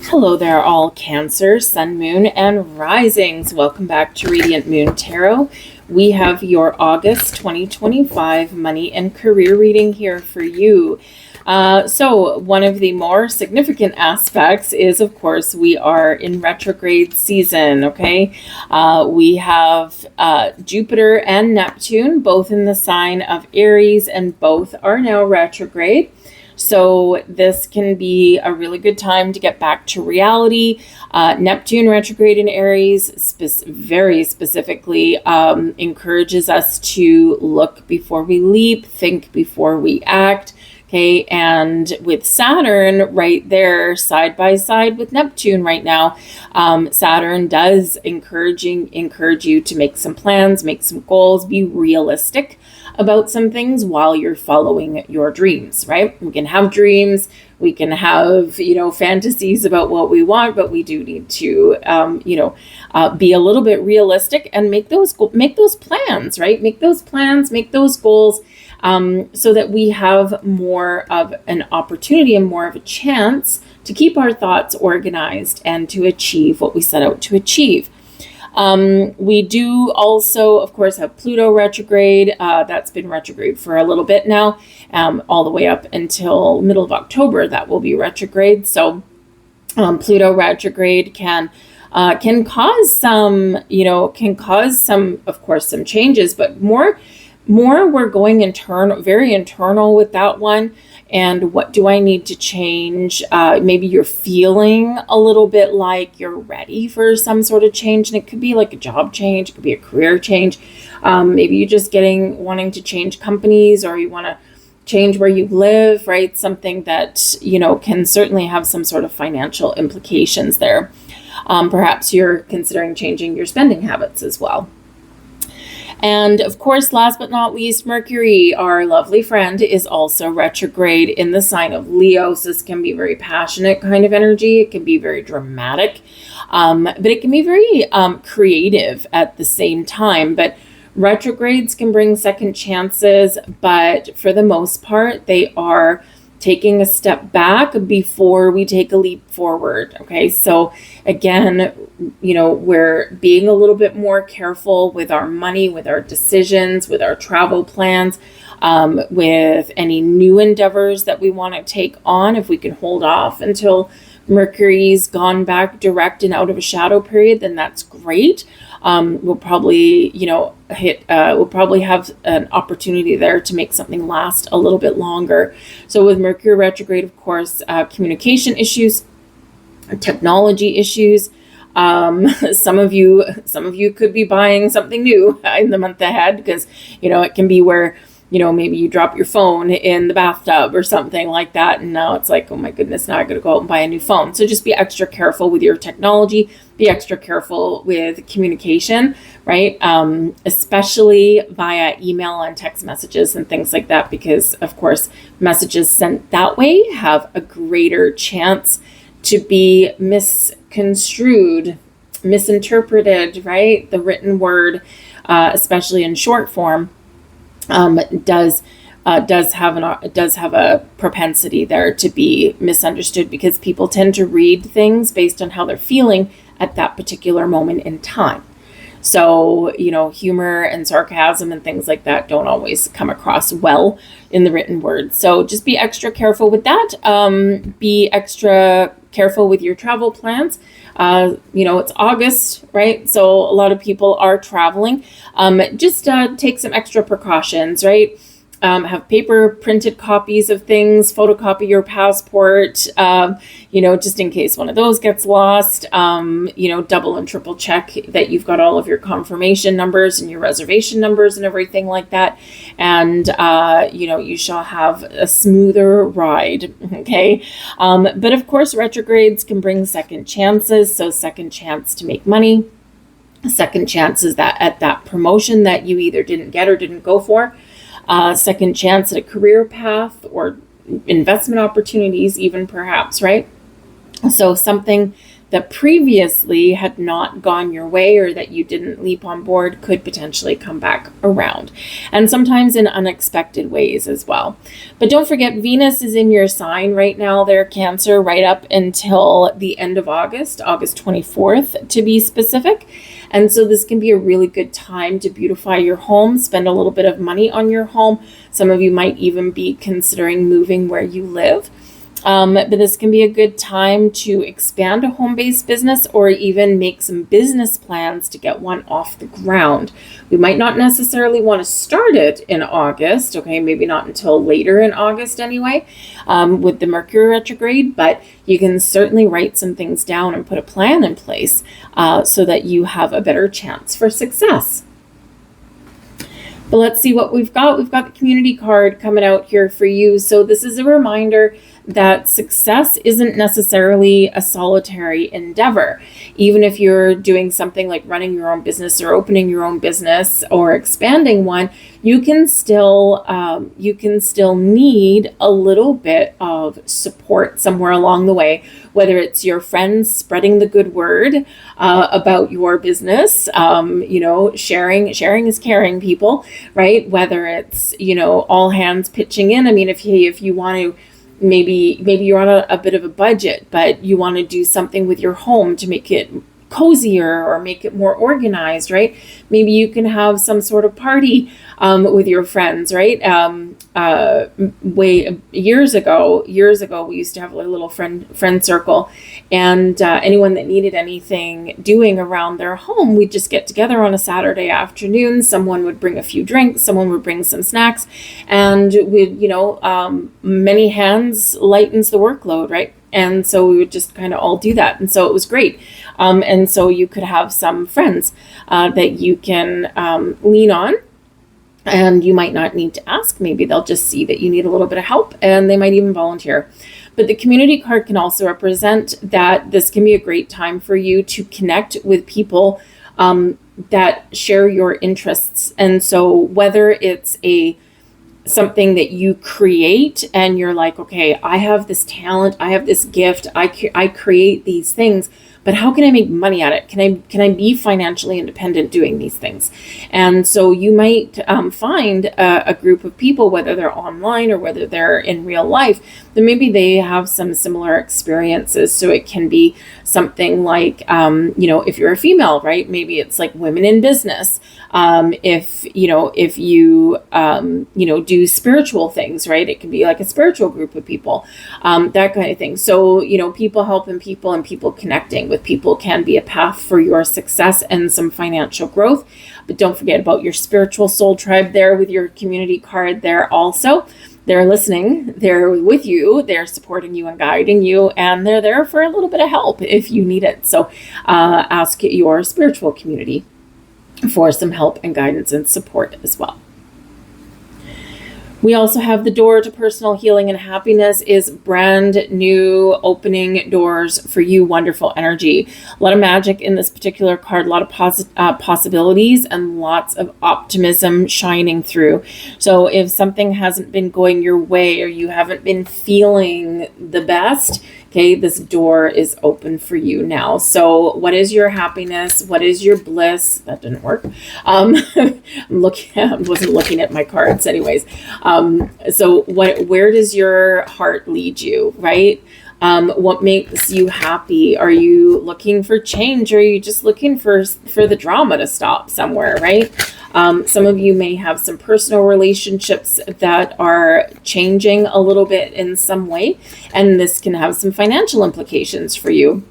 Hello there, all Cancer, Sun, Moon, and Risings. Welcome back to Radiant Moon Tarot. We have your August 2025 money and career reading here for you. So one of the more significant aspects is, of course, we are in retrograde season, okay? We have Jupiter and Neptune, both in the sign of Aries, and both are now retrograde. So this can be a really good time to get back to reality. Neptune retrograde in Aries very specifically encourages us to look before we leap, think before we act. Okay, and with Saturn right there side by side with Neptune right now, Saturn does encourage you to make some plans, make some goals, be realistic about some things while you're following your dreams, right? We can have dreams, we can have, fantasies about what we want, but we do need to, be a little bit realistic and make those plans, right? Make those plans, make those goals, so that we have more of an opportunity and more of a chance to keep our thoughts organized and to achieve what we set out to achieve. We do also, of course, have Pluto retrograde. That's been retrograde for a little bit now, all the way up until middle of October. That will be retrograde. So Pluto retrograde can cause some, of course, some changes, but more we're going very internal with that one. And what do I need to change? Maybe you're feeling a little bit like you're ready for some sort of change. And it could be like a job change. It could be a career change. Maybe you're just wanting to change companies, or you want to change where you live, right? Something that, can certainly have some sort of financial implications there. Perhaps you're considering changing your spending habits as well. And of course, last but not least, Mercury, our lovely friend, is also retrograde in the sign of Leo. So this can be very passionate kind of energy. It can be very dramatic, but it can be very creative at the same time. But retrogrades can bring second chances, but for the most part, they are taking a step back before we take a leap forward. Okay, so again, we're being a little bit more careful with our money, with our decisions, with our travel plans, with any new endeavors that we want to take on. If we can hold off until Mercury's gone back direct and out of a shadow period, then that's great. We'll probably, we'll probably have an opportunity there to make something last a little bit longer. So with Mercury retrograde, of course, communication issues, technology issues. Some of you could be buying something new in the month ahead, because, it can be where, maybe you drop your phone in the bathtub or something like that. And now it's like, oh my goodness, now I got to go out and buy a new phone. So just be extra careful with your technology, be extra careful with communication, right? Especially via email and text messages and things like that, because of course, messages sent that way have a greater chance to be misconstrued, misinterpreted, right? The written word, especially in short form, does have a propensity there to be misunderstood, because people tend to read things based on how they're feeling at that particular moment in time. So, humor and sarcasm and things like that don't always come across well in the written word. So just be extra careful with that. Be extra careful with your travel plans. It's August, right? So a lot of people are traveling. Just take some extra precautions, right? Have paper printed copies of things, photocopy your passport, just in case one of those gets lost, double and triple check that you've got all of your confirmation numbers and your reservation numbers and everything like that. And, you shall have a smoother ride. Okay. But of course, retrogrades can bring second chances. So second chance to make money, second chances that at that promotion that you either didn't get or didn't go for. Second chance at a career path or investment opportunities even, perhaps, right? So something that previously had not gone your way or that you didn't leap on board could potentially come back around, and sometimes in unexpected ways as well. But don't forget, Venus is in your sign right now there, Cancer, right up until the end of August 24th to be specific. And so this can be a really good time to beautify your home, spend a little bit of money on your home. Some of you might even be considering moving where you live. But this can be a good time to expand a home-based business or even make some business plans to get one off the ground. We might not necessarily want to start it in August, okay, maybe not until later in August anyway, with the Mercury retrograde, but you can certainly write some things down and put a plan in place so that you have a better chance for success. But let's see what we've got. We've got the community card coming out here for you. So this is a reminder that success isn't necessarily a solitary endeavor. Even if you're doing something like running your own business or opening your own business or expanding one, you can still need a little bit of support somewhere along the way, whether it's your friends spreading the good word about your business, sharing is caring, people, right? Whether it's, all hands pitching in. I mean, if you want to, maybe you're on a bit of a budget, but you want to do something with your home to make it cozier or make it more organized, right? Maybe you can have some sort of party with your friends, right? Years ago, we used to have a little friend circle, and anyone that needed anything doing around their home, we'd just get together on a Saturday afternoon. Someone would bring a few drinks, someone would bring some snacks, and we'd, many hands lightens the workload, right? And so we would just kind of all do that. And so it was great. And so you could have some friends that you can lean on, and you might not need to ask. Maybe they'll just see that you need a little bit of help, and they might even volunteer. But the community card can also represent that this can be a great time for you to connect with people that share your interests. And so whether it's something that you create and you're like, okay, I have this talent, I have this gift, I create these things, but how can I make money at it? Can I be financially independent doing these things? And so you might find a group of people, whether they're online or whether they're in real life, that maybe they have some similar experiences. So it can be something like, if you're a female, right? Maybe it's like women in business. If you do spiritual things, right? It can be like a spiritual group of people, that kind of thing. So, people helping people and people connecting with people can be a path for your success and some financial growth. But don't forget about your spiritual soul tribe there with your community card there also. They're listening, they're with you, they're supporting you and guiding you, and they're there for a little bit of help if you need it. So ask your spiritual community for some help and guidance and support as well. We also have the door to personal healing and happiness is brand new, opening doors for you. Wonderful energy. A lot of magic in this particular card, a lot of possibilities and lots of optimism shining through. So if something hasn't been going your way or you haven't been feeling the best, okay, this door is open for you now. So what is your happiness? What is your bliss? That didn't work. I wasn't looking at my cards anyways. So where does your heart lead you, right? What makes you happy? Are you looking for change, or are you just looking for the drama to stop somewhere, right? Some of you may have some personal relationships that are changing a little bit in some way, and this can have some financial implications for you.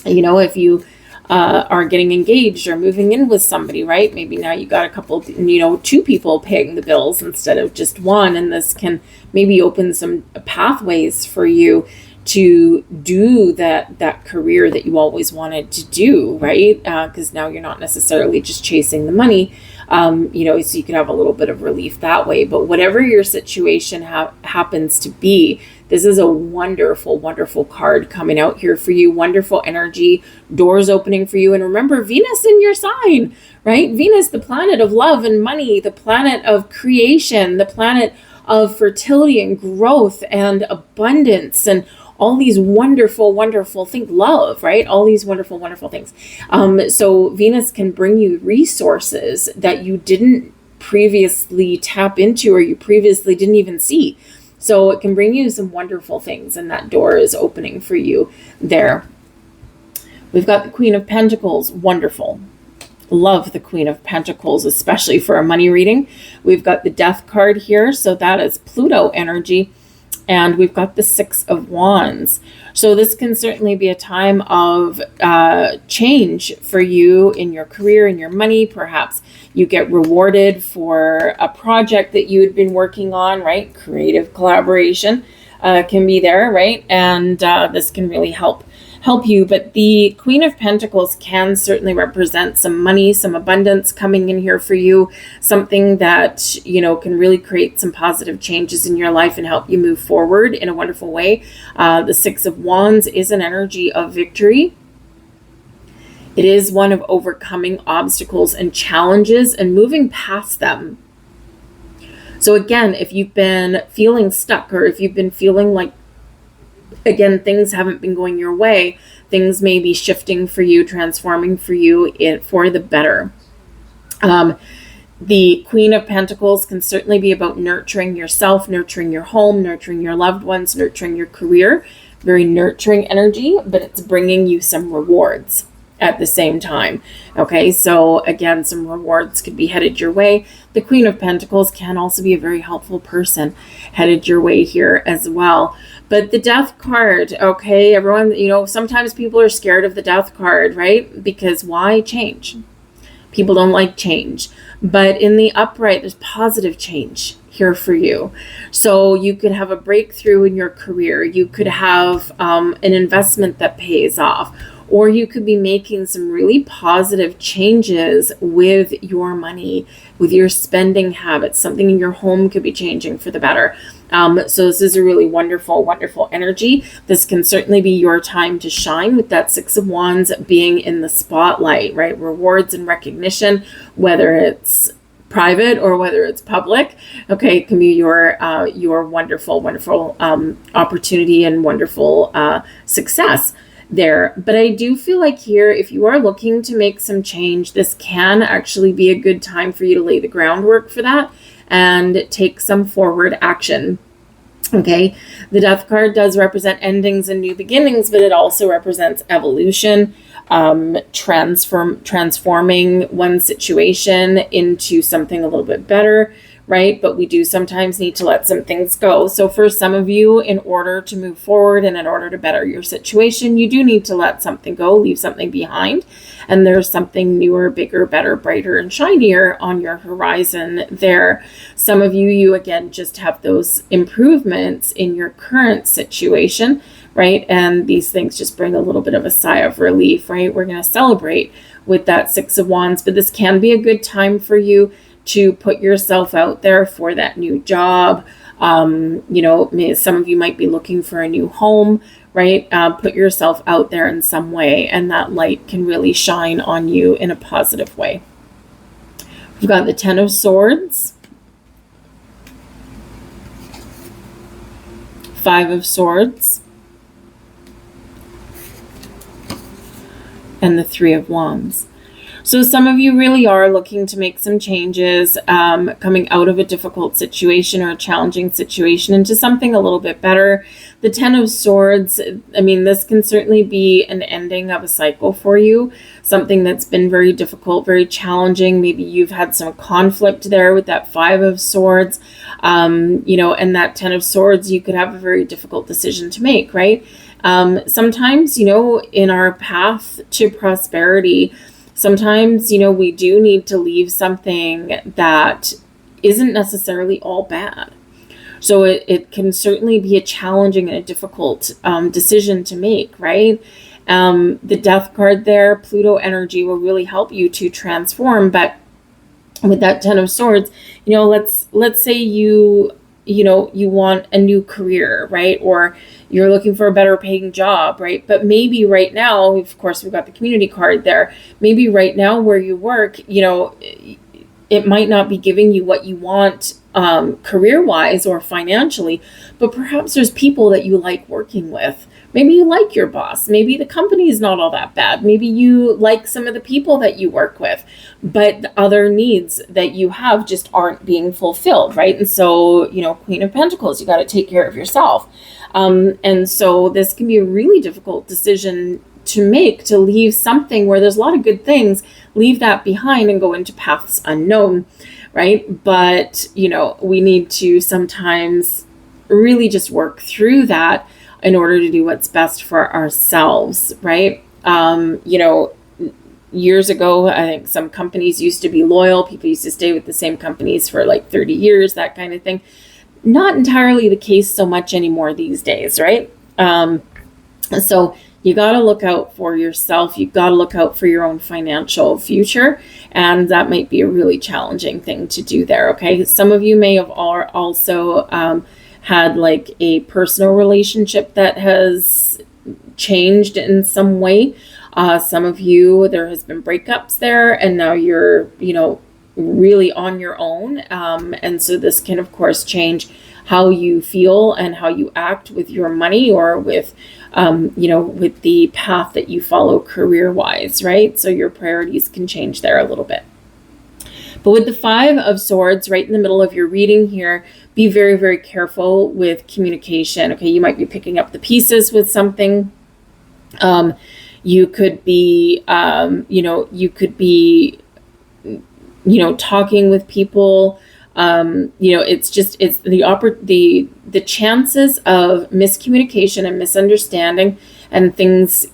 If you are getting engaged or moving in with somebody, right? Maybe now you got a couple, two people paying the bills instead of just one, and this can maybe open some pathways for you to do that career that you always wanted to do, right? Because now you're not necessarily just chasing the money, so you could have a little bit of relief that way. But whatever your situation happens to be, this is a wonderful, wonderful card coming out here for you. Wonderful energy, doors opening for you. And remember, Venus in your sign, right? Venus, the planet of love and money, the planet of creation, the planet of fertility and growth and abundance and all these wonderful, wonderful things, love, right? All these wonderful, wonderful things. So Venus can bring you resources that you didn't previously tap into, or you previously didn't even see. So it can bring you some wonderful things, and that door is opening for you there. We've got the Queen of Pentacles, wonderful. Love the Queen of Pentacles, especially for a money reading. We've got the Death card here, so that is Pluto energy. And we've got the Six of Wands. So this can certainly be a time of change for you in your career, in your money. Perhaps you get rewarded for a project that you had been working on, right? Creative collaboration can be there, right? And this can really help you. But the Queen of Pentacles can certainly represent some money, some abundance coming in here for you, something that, you know, can really create some positive changes in your life and help you move forward in a wonderful way. The Six of Wands is an energy of victory. It is one of overcoming obstacles and challenges and moving past them. So again, if you've been feeling stuck, or if you've been feeling like, again, things haven't been going your way, things may be shifting for you, transforming for you for the better. The Queen of Pentacles can certainly be about nurturing yourself, nurturing your home, nurturing your loved ones, nurturing your career. Very nurturing energy, but it's bringing you some rewards at the same time. Okay, so again, some rewards could be headed your way. The Queen of Pentacles can also be a very helpful person headed your way here as well. But the Death card, okay, everyone, you know, sometimes people are scared of the Death card, right? Because why change? People don't like change. But in the upright, there's positive change here for you. So you could have a breakthrough in your career. You could have an investment that pays off. Or you could be making some really positive changes with your money, with your spending habits. Something in your home could be changing for the better. So this is a really wonderful, wonderful energy. This can certainly be your time to shine, with that Six of Wands being in the spotlight, right? Rewards and recognition, whether it's private or whether it's public. Okay, it can be your wonderful, wonderful opportunity and wonderful success there. But I do feel like here, if you are looking to make some change, this can actually be a good time for you to lay the groundwork for that and take some forward action. Okay, the Death card does represent endings and new beginnings, but it also represents evolution, transforming one situation into something a little bit better, right? But we do sometimes need to let some things go. So for some of you, in order to move forward and in order to better your situation, you do need to let something go, leave something behind. And there's something newer, bigger, better, brighter, and shinier on your horizon there. Some of you again, just have those improvements in your current situation, right? And these things just bring a little bit of a sigh of relief, right? We're going to celebrate with that Six of Wands, but this can be a good time for you to put yourself out there for that new job. You know, some of you might be looking for a new home, right? Put yourself out there in some way, and that light can really shine on you in a positive way. We've got the Ten of Swords, Five of Swords, and the Three of Wands. So some of you really are looking to make some changes, coming out of a difficult situation or a challenging situation into something a little bit better. The Ten of Swords, I mean, this can certainly be an ending of a cycle for you, something that's been very difficult, very challenging. Maybe you've had some conflict there with that Five of Swords, you know, and that Ten of Swords, you could have a very difficult decision to make, right? Sometimes, you know, in our path to prosperity, sometimes, you know, we do need to leave something that isn't necessarily all bad. So it can certainly be a challenging and a difficult decision to make, right? The Death card there, Pluto energy, will really help you to transform. But with that Ten of Swords, you know, let's say you want a new career, right? Or you're looking for a better paying job, right? But maybe right now, of course, we've got the Community card there. Maybe right now where you work, you know, it might not be giving you what you want career-wise or financially, but perhaps there's people that you like working with. Maybe you like your boss. Maybe the company is not all that bad. Maybe you like some of the people that you work with, but the other needs that you have just aren't being fulfilled, right? And so, Queen of Pentacles, you got to take care of yourself. And so this can be a really difficult decision to make, to leave something where there's a lot of good things, leave that behind and go into paths unknown, right? But, we need to sometimes really just work through that in order to do what's best for ourselves, right? Years ago, I think some companies used to be loyal. People used to stay with the same companies for like 30 years, that kind of thing. Not entirely the case so much anymore these days, right? So you got to look out for yourself. You got to look out for your own financial future. And that might be a really challenging thing to do there, okay? Some of you may have also had like a personal relationship that has changed in some way. Some of you, there has been breakups there, and now you're, really on your own. And so this can, of course, change how you feel and how you act with your money, or with, with the path that you follow career-wise, right? So your priorities can change there a little bit. But with the Five of Swords right in the middle of your reading here, be very, very careful with communication. Okay, you might be picking up the pieces with something. You could be, talking with people. It's the chances of miscommunication and misunderstanding and things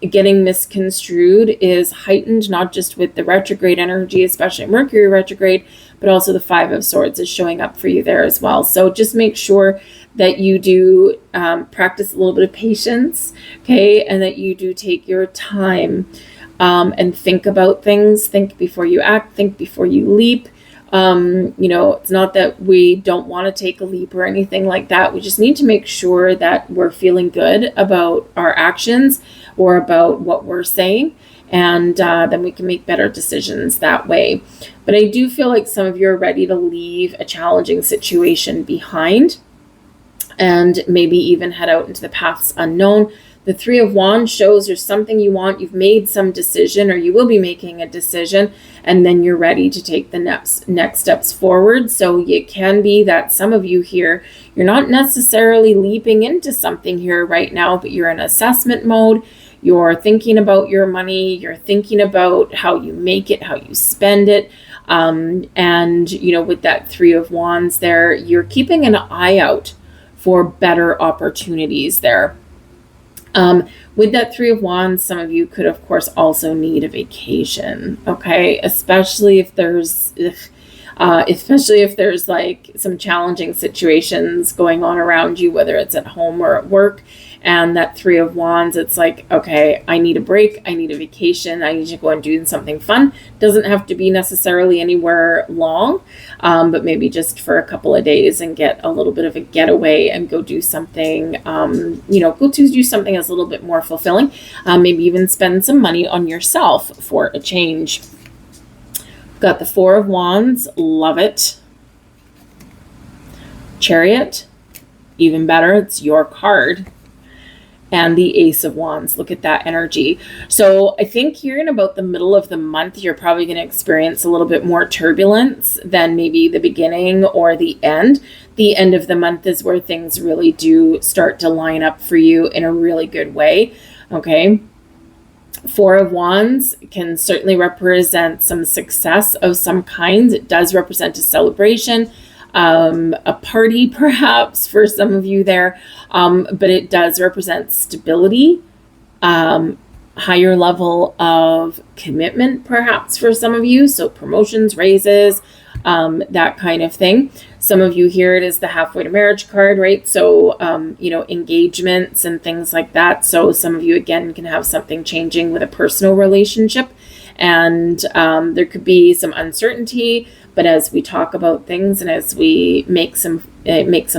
getting misconstrued is heightened, not just with the retrograde energy, especially Mercury retrograde, but also the Five of Swords is showing up for you there as well. So just make sure that you do practice a little bit of patience, okay, and that you do take your time and think about things. Think before you act, think before you leap. It's not that we don't want to take a leap or anything like that. We just need to make sure that we're feeling good about our actions or about what we're saying, and then we can make better decisions that way. But I do feel like some of you are ready to leave a challenging situation behind and maybe even head out into the paths unknown. The Three of Wands shows there's something you want, you've made some decision, or you will be making a decision, and then you're ready to take the next steps forward. So it can be that some of you here, you're not necessarily leaping into something here right now, but you're in assessment mode. You're thinking about your money, you're thinking about how you make it, how you spend it. And, with that Three of Wands there, you're keeping an eye out for better opportunities there. With that Three of Wands, some of you could, of course, also need a vacation, okay? Especially if there's like some challenging situations going on around you, whether it's at home or at work. And that Three of Wands, it's like, okay, I need a break. I need a vacation. I need to go and do something fun. Doesn't have to be necessarily anywhere long, but maybe just for a couple of days and get a little bit of a getaway and go do something, go to do something that's a little bit more fulfilling. Maybe even spend some money on yourself for a change. Got the Four of Wands. Love it. Chariot. Even better. It's your card. And the Ace of Wands. Look at that energy. So I think here in about the middle of the month, you're probably going to experience a little bit more turbulence than maybe the beginning or the end. The end of the month is where things really do start to line up for you in a really good way. Okay. Four of Wands can certainly represent some success of some kind. It does represent a celebration, a party perhaps for some of you there, but it does represent stability, higher level of commitment perhaps for some of you, so promotions, raises, that kind of thing. Some of you here, it is the halfway to marriage card, right? So, engagements and things like that. So some of you, again, can have something changing with a personal relationship, and there could be some uncertainty, But as we talk about things and as we make some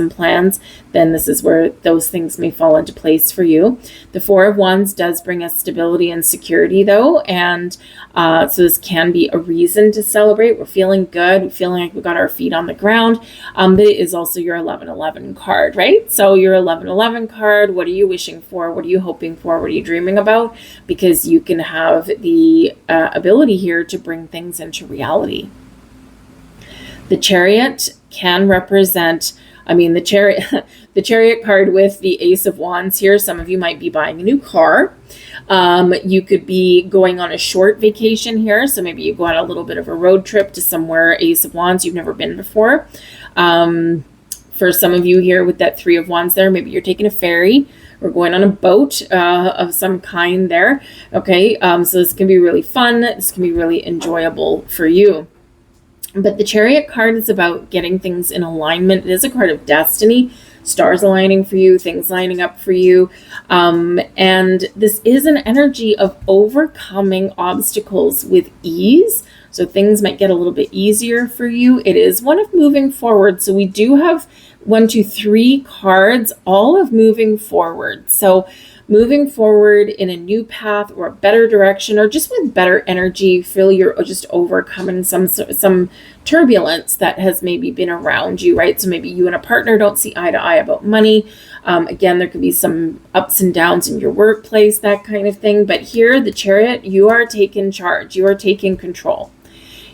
plans, then this is where those things may fall into place for you. The Four of Wands does bring us stability and security, though, and so this can be a reason to celebrate. We're feeling good, we're feeling like we got our feet on the ground, but it is also your 1111 card, right? So your 1111 card, what are you wishing for? What are you hoping for? What are you dreaming about? Because you can have the ability here to bring things into reality. The Chariot can represent, the Chariot card with the Ace of Wands here. Some of you might be buying a new car. You could be going on a short vacation here. So maybe you go on a little bit of a road trip to somewhere, Ace of Wands, you've never been before. For some of you here with that Three of Wands there, maybe you're taking a ferry or going on a boat of some kind there. Okay, so this can be really fun. This can be really enjoyable for you. But the Chariot card is about getting things in alignment. It is a card of destiny, stars aligning for you, things lining up for you. And this is an energy of overcoming obstacles with ease. So things might get a little bit easier for you. It is one of moving forward. So we do have 1, 2, 3 cards, all of moving forward. So moving forward in a new path or a better direction, or just with better energy, feel you're just overcoming some turbulence that has maybe been around you, right? So maybe you and a partner don't see eye to eye about money. Again, there could be some ups and downs in your workplace, that kind of thing. But here, the Chariot, you are taking charge. You are taking control.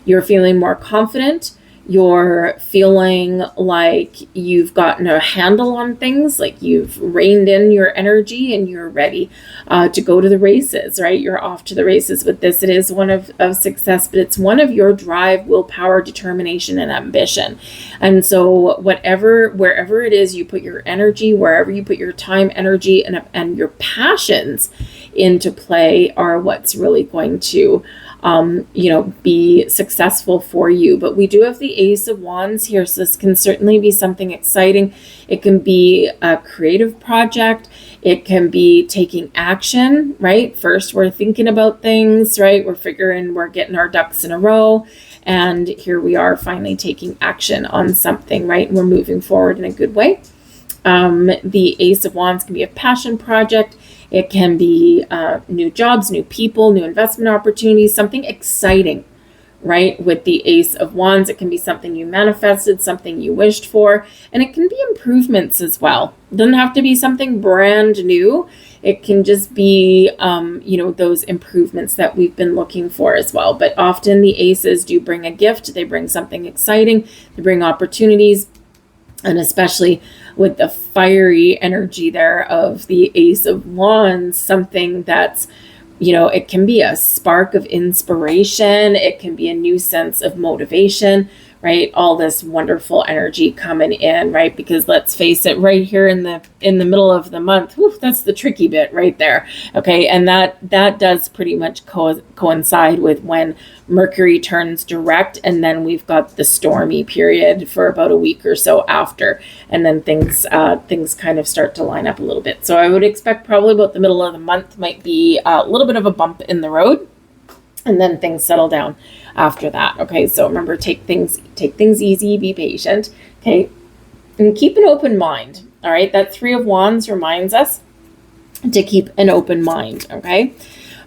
You're feeling more confident. You're feeling like you've gotten a handle on things, like you've reined in your energy and you're ready to go to the races, right? You're off to the races with this. It is one of success, but it's one of your drive, willpower, determination, and ambition. And so wherever it is you put your energy, wherever you put your time, energy, and your passions into play are what's really going to be successful for you. But we do have the Ace of Wands here, so this can certainly be something exciting. It can be a creative project. It can be taking action, right? First, we're thinking about things, right? We're getting our ducks in a row. And here we are finally taking action on something, right? And we're moving forward in a good way. The Ace of Wands can be a passion project. It can be new jobs, new people, new investment opportunities, something exciting, right? With the Ace of Wands, it can be something you manifested, something you wished for, and it can be improvements as well. It doesn't have to be something brand new. It can just be, those improvements that we've been looking for as well. But often the Aces do bring a gift. They bring something exciting. They bring opportunities. And especially with the fiery energy there of the Ace of Wands, something that's, it can be a spark of inspiration. It can be a new sense of motivation, right? All this wonderful energy coming in, right? Because let's face it, right here in the middle of the month, that's the tricky bit right there. Okay. And that does pretty much coincide with when Mercury turns direct, and then we've got the stormy period for about a week or so after, and then things kind of start to line up a little bit. So I would expect probably about the middle of the month might be a little bit of a bump in the road, and then things settle down after that. Okay, so remember, take things easy, be patient, okay, and keep an open mind. All right, that Three of Wands reminds us to keep an open mind. Okay.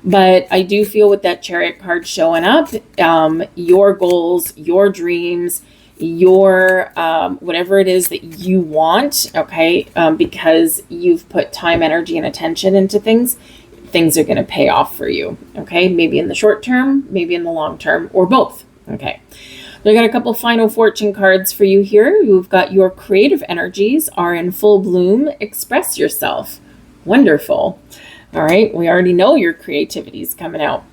But I do feel with that Chariot card showing up, your goals, your dreams, your whatever it is that you want, okay, because you've put time, energy, and attention into things are going to pay off for you, okay? Maybe in the short term, maybe in the long term, or both, okay? I got a couple final fortune cards for you here. You've got your creative energies are in full bloom. Express yourself. Wonderful. All right, we already know your creativity is coming out.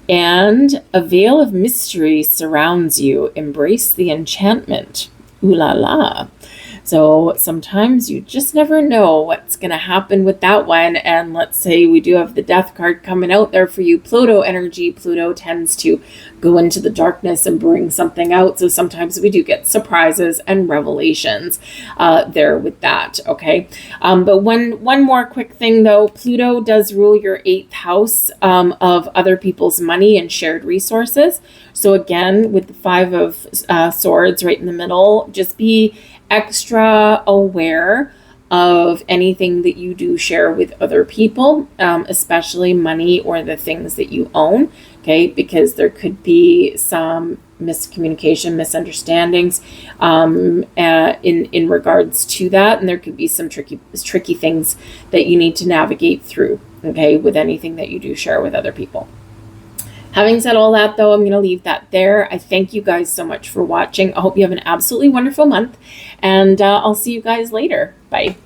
And a veil of mystery surrounds you. Embrace the enchantment. Ooh la la. So sometimes you just never know what's going to happen with that one. And let's say we do have the death card coming out there for you, Pluto energy. Pluto tends to go into the darkness and bring something out. So sometimes we do get surprises and revelations there with that. Okay. But one more quick thing though, Pluto does rule your 8th house of other people's money and shared resources. So again, with the 5 of Swords right in the middle, just be extra aware of anything that you do share with other people, especially money or the things that you own, okay? Because there could be some miscommunication, misunderstandings in regards to that, and there could be some tricky things that you need to navigate through, okay, with anything that you do share with other people. Having said all that, though, I'm going to leave that there. I thank you guys so much for watching. I hope you have an absolutely wonderful month, and I'll see you guys later. Bye.